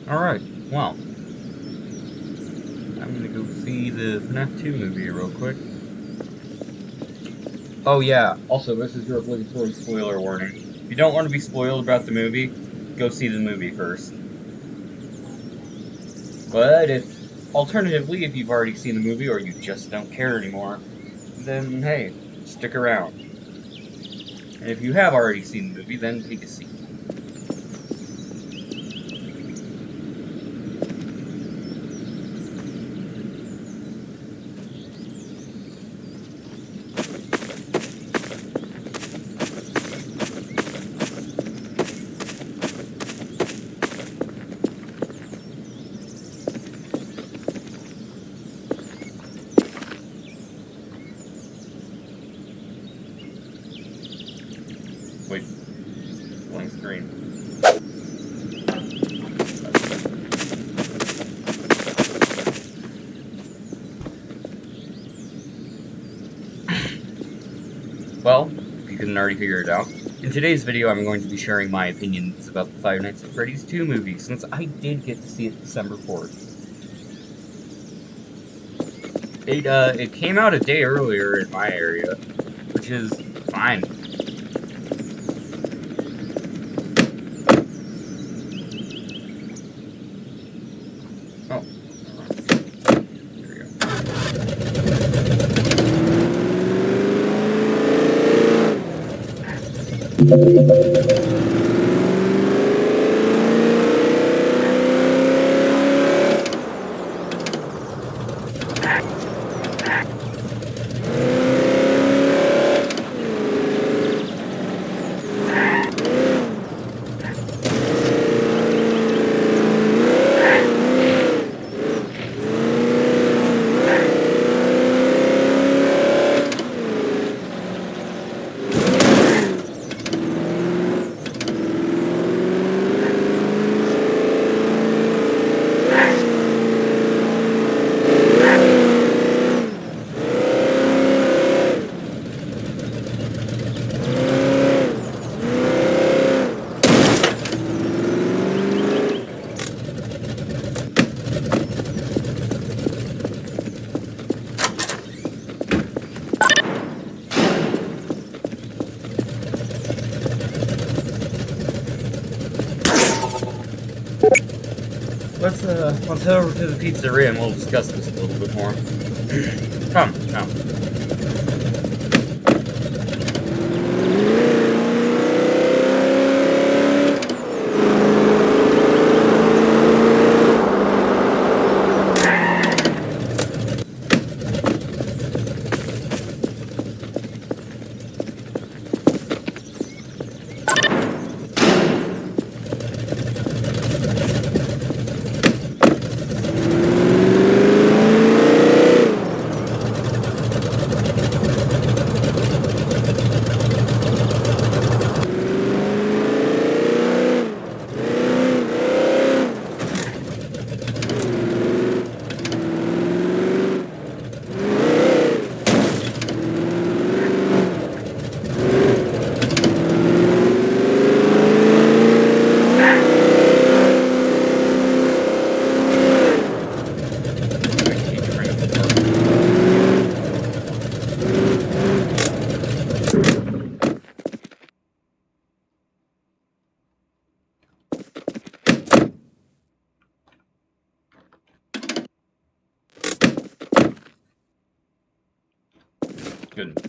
Alright, well, I'm gonna go see the FNAF 2 movie real quick. Oh yeah, also, this is your obligatory spoiler warning. If you don't want to be spoiled about the movie, go see the movie first. But alternatively, if you've already seen the movie or you just don't care anymore, then hey, stick around. And if you have already seen the movie, then take a seat. Wait, blank screen. Well, if you couldn't already figure it out, in today's video I'm going to be sharing my opinions about the Five Nights at Freddy's 2 movie, since I did get to see it December 4th. It came out a day earlier in my area, which is fine. Oh, there we go. Let's head over to the pizzeria and we'll discuss this a little bit more. Come. Good.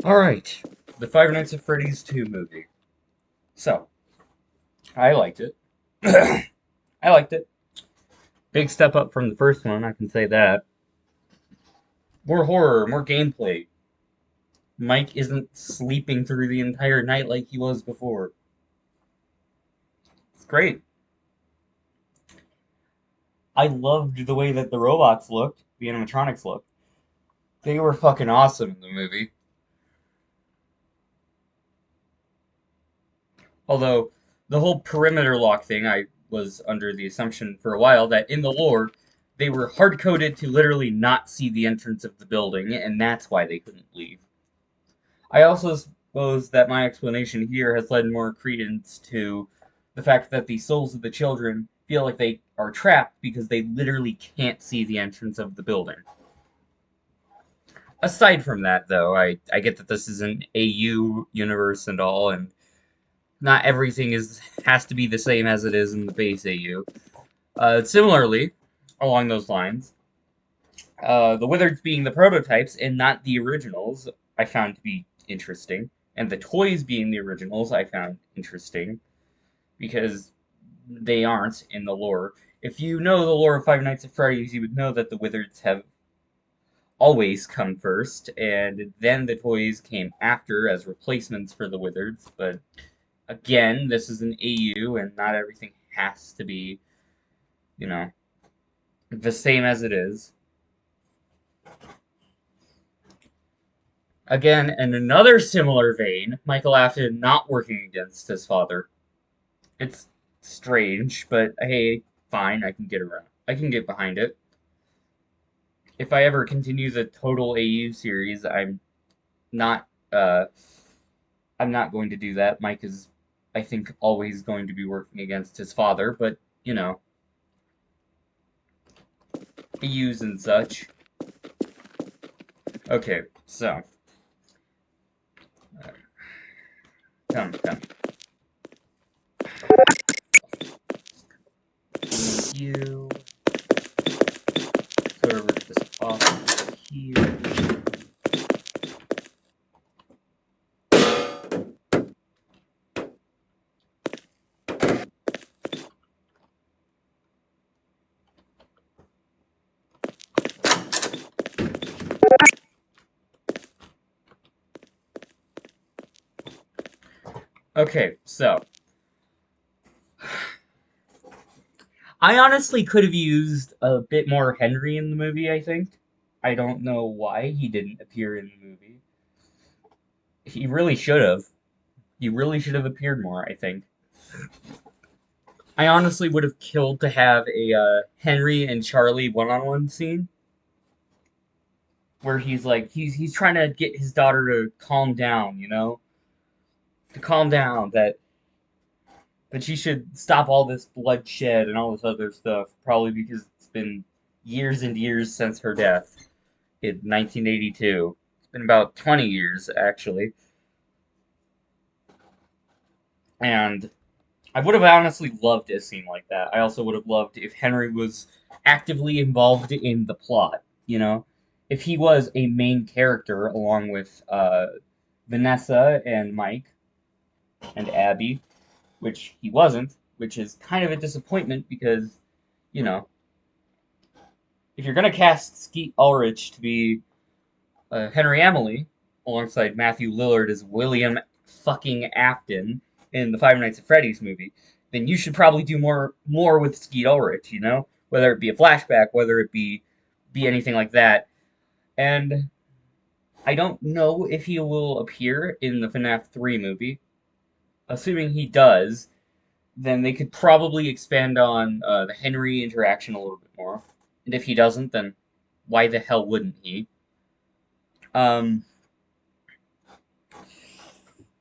Alright, the Five Nights at Freddy's 2 movie. So, I liked it. I liked it. Big step up from the first one, I can say that. More horror, more gameplay. Mike isn't sleeping through the entire night like he was before. It's great. I loved the way that the robots looked, the animatronics looked. They were fucking awesome in the movie. Although, the whole perimeter lock thing, I was under the assumption for a while that in the lore, they were hard coded to literally not see the entrance of the building, and that's why they couldn't leave. I also suppose that my explanation here has led more credence to the fact that the souls of the children feel like they are trapped because they literally can't see the entrance of the building. Aside from that, though, I get that this is an AU universe and all, and not everything has to be the same as it is in the base AU. Similarly, along those lines, the Wizards being the prototypes and not the originals, I found to be interesting. And the toys being the originals, I found interesting because they aren't in the lore. If you know the lore of Five Nights at Freddy's, you would know that the Wizards have always come first, and then the toys came after as replacements for the Wizards. But again, this is an AU, and not everything has to be, you know, the same as it is. Again, in another similar vein, Michael Afton not working against his father. It's strange, but hey, fine, I can get around. I can get behind it. If I ever continue the total AU series, not uh I'm not going to do that. Mike is, I think, always going to be working against his father, but you know, AUs and such. Okay, so uh, come. You sort of rip this off here. Okay, so I honestly could have used a bit more Henry in the movie, I think. I don't know why he didn't appear in the movie. He really should have. He really should have appeared more, I think. I honestly would have killed to have a Henry and Charlie one-on-one scene where he's like he's trying to get his daughter to calm down, you know? To calm down that she should stop all this bloodshed and all this other stuff, probably because it's been years and years since her death in 1982. It's been about 20 years, actually. And I would have honestly loved a scene like that. I also would have loved if Henry was actively involved in the plot, you know? If he was a main character along with Vanessa and Mike and Abby, which he wasn't, which is kind of a disappointment because, you know, if you're going to cast Skeet Ulrich to be Henry Emily alongside Matthew Lillard as William fucking Afton in the Five Nights at Freddy's movie, then you should probably do more with Skeet Ulrich, you know? Whether it be a flashback, whether it be anything like that. And I don't know if he will appear in the FNAF 3 movie. Assuming he does, then they could probably expand on the Henry interaction a little bit more. And if he doesn't, then why the hell wouldn't he? Um,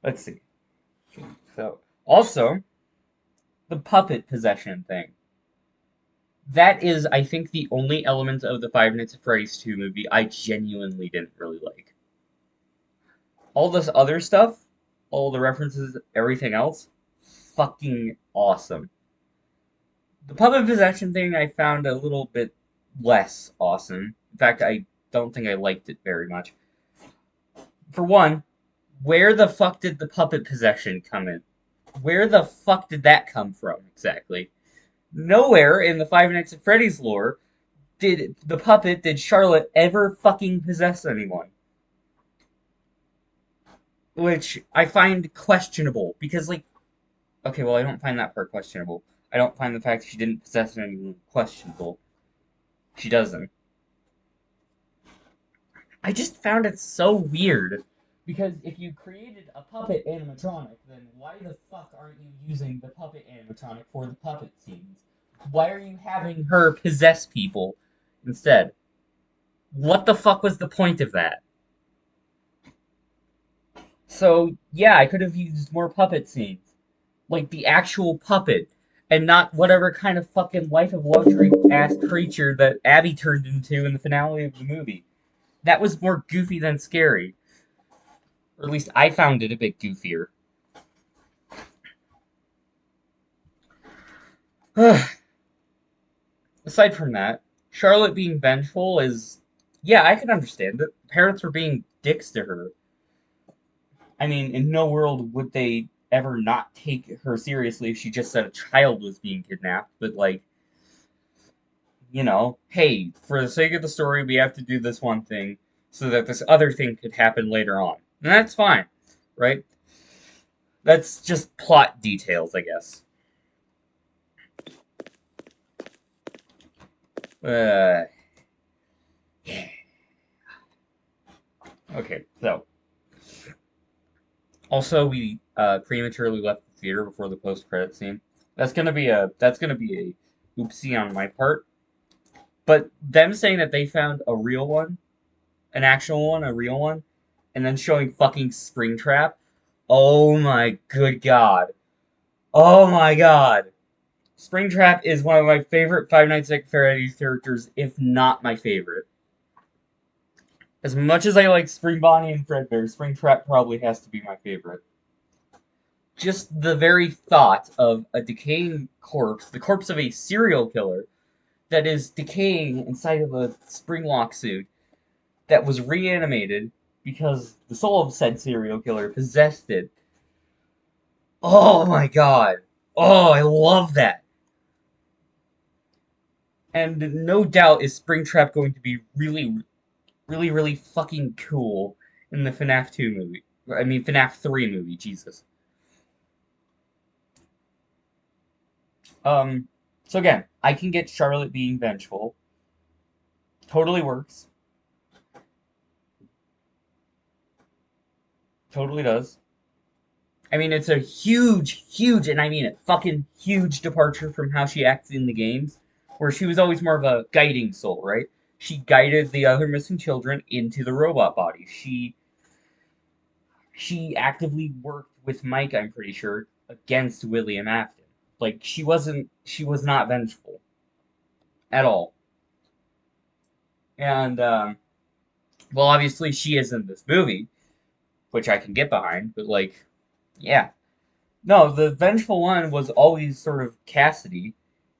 let's see. So, also, the puppet possession thing. That is, I think, the only element of the Five Nights at Freddy's 2 movie I genuinely didn't really like. All this other stuff, all the references, everything else, fucking awesome. The puppet possession thing I found a little bit less awesome. In fact, I don't think I liked it very much. For one, where the fuck did the puppet possession come in? Where the fuck did that come from, exactly? Nowhere in the Five Nights at Freddy's lore did Charlotte ever fucking possess anyone. which I find questionable because, like, okay, well, I don't find that part questionable. I don't find the fact that she didn't possess anyone questionable. She doesn't. I just found it so weird. Because if you created a puppet animatronic, then why the fuck aren't you using the puppet animatronic for the puppet scenes? Why are you having her possess people instead? What the fuck was the point of that? So, yeah, I could have used more puppet scenes. Like the actual puppet, and not whatever kind of fucking life of luxury ass creature that Abby turned into in the finale of the movie. That was more goofy than scary. Or at least I found it a bit goofier. Aside from that, Charlotte being vengeful is. Yeah, I can understand it. Parents were being dicks to her. I mean, in no world would they ever not take her seriously if she just said a child was being kidnapped, but, like, hey, for the sake of the story, we have to do this one thing so that this other thing could happen later on. And that's fine, right? That's just plot details, I guess. Uh, okay, so also we prematurely left the theater before the post-credit scene. That's gonna be a oopsie on my part. But them saying that they found a real one, an actual one, a real one, and then showing fucking Springtrap. Oh my good god. Oh my god. Springtrap is one of my favorite Five Nights at Freddy's characters, if not my favorite. As much as I like Spring Bonnie and Fredbear, Springtrap probably has to be my favorite. Just the very thought of a decaying corpse, the corpse of a serial killer, that is decaying inside of a Springlock suit that was reanimated because the soul of said serial killer possessed it. Oh my god. Oh, I love that. And no doubt is Springtrap going to be really, really, really fucking cool in the FNAF 2 movie. I mean, FNAF 3 movie, Jesus. Um, so again, I can get Charlotte being vengeful. Totally works. Totally does. I mean, it's a huge, huge, and I mean it, fucking huge departure from how she acts in the games, where she was always more of a guiding soul, right? She guided the other missing children into the robot body. She actively worked with Mike, I'm pretty sure, against William Afton. Like, she was not vengeful at all. And, well, obviously she is in this movie, which I can get behind, but, like, yeah. No, the vengeful one was always sort of Cassidy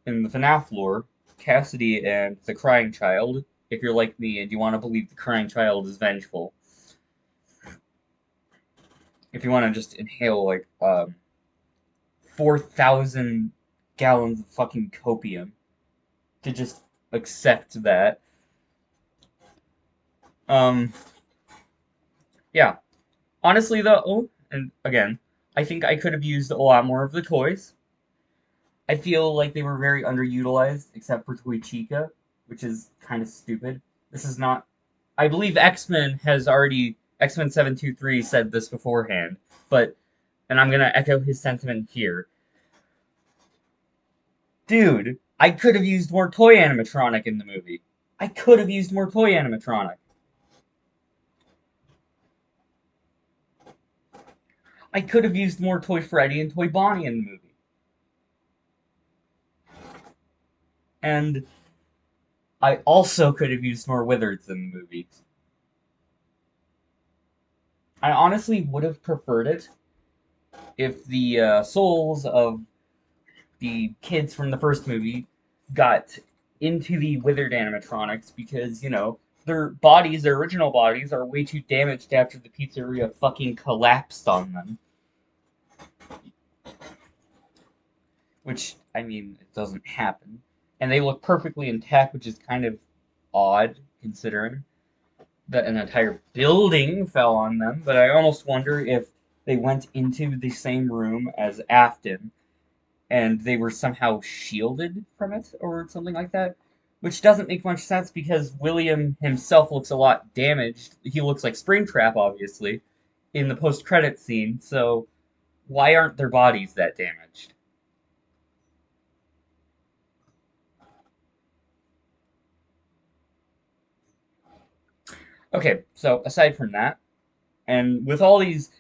in the FNAF lore. Cassidy and the Crying Child, if you're like me and you want to believe the Crying Child is vengeful. If you want to just inhale, like, 4,000 gallons of fucking copium to just accept that. Um, yeah. Honestly, though, and again, I think I could have used a lot more of the toys. I feel like they were very underutilized, except for Toy Chica, which is kind of stupid. This is not. I believe X Men 723 said this beforehand, but and I'm gonna echo his sentiment here. Dude, I could have used more toy animatronic in the movie. I could have used more toy animatronic. I could have used more Toy Freddy and Toy Bonnie in the movie. And I also could have used more Wizards in the movie. I honestly would have preferred it if the souls of the kids from the first movie got into the withered animatronics because, their bodies, their original bodies, are way too damaged after the pizzeria fucking collapsed on them. Which, I mean, it doesn't happen. And they look perfectly intact, which is kind of odd, considering. that an entire building fell on them, but I almost wonder if they went into the same room as Afton and they were somehow shielded from it or something like that. Which doesn't make much sense because William himself looks a lot damaged. He looks like Springtrap, obviously, in the post-credit scene, so why aren't their bodies that damaged? Okay, so aside from that, and with all these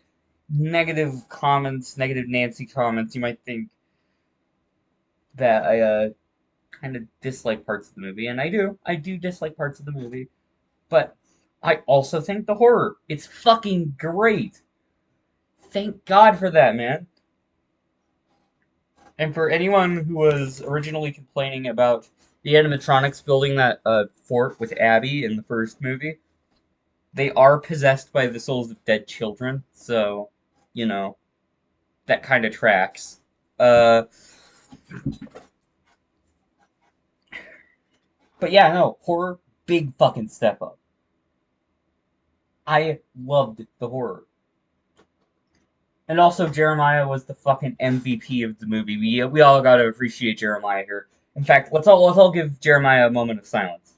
negative comments, negative Nancy comments, you might think that I kind of dislike parts of the movie, and I do. I do dislike parts of the movie, but I also think the horror. It's fucking great. Thank God for that, man. And for anyone who was originally complaining about the animatronics building that fort with Abby in the first movie, they are possessed by the souls of dead children, so, you know, that kind of tracks. Uh, but yeah, no, horror, big fucking step up. I loved the horror. And also, Jeremiah was the fucking MVP of the movie. We all gotta appreciate Jeremiah here. In fact, let's all give Jeremiah a moment of silence.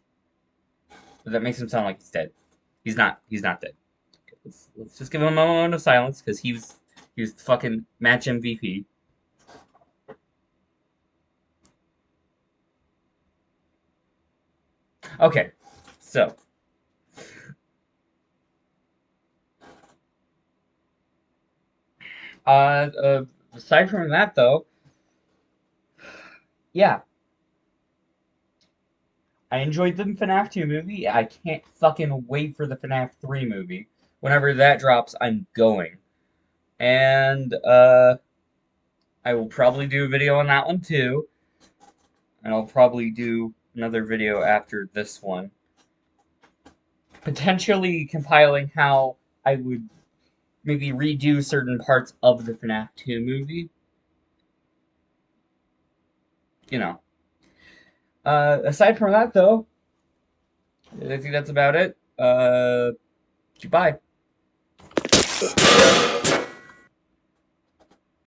That makes him sound like he's dead. He's not. He's not dead. Let's just give him a moment of silence because he was the fucking match MVP. Okay, so aside from that though, yeah, I enjoyed the FNAF 2 movie. I can't fucking wait for the FNAF 3 movie. Whenever that drops, I'm going. And I will probably do a video on that one too. And I'll probably do another video after this one. Potentially compiling how I would maybe redo certain parts of the FNAF 2 movie. You know. Aside from that, though, I think that's about it. Goodbye.